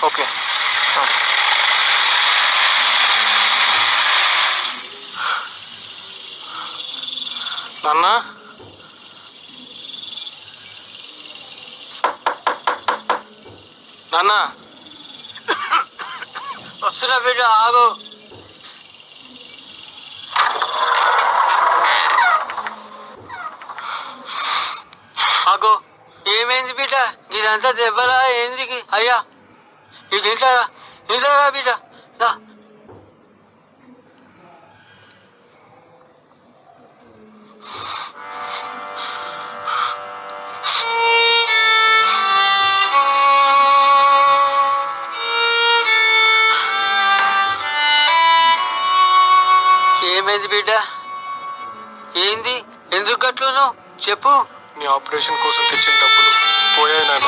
Okay. నాన్న, నాన్న వస్తున్నా బిడ్డ, ఆగు. ఆగు. ఏమైంది బిడ్డ? ఇదంతా దెబ్బలా ఏంది? అయ్యా ఇది ఇంటారా, ఇంటారా బిడ్డ? ఏమైంది బిడ్డ? ఏంది? ఎందుకు గట్లను చెప్పు. నీ ఆపరేషన్ కోసం తెచ్చిన డబ్బులు పోయాయి నాన్న.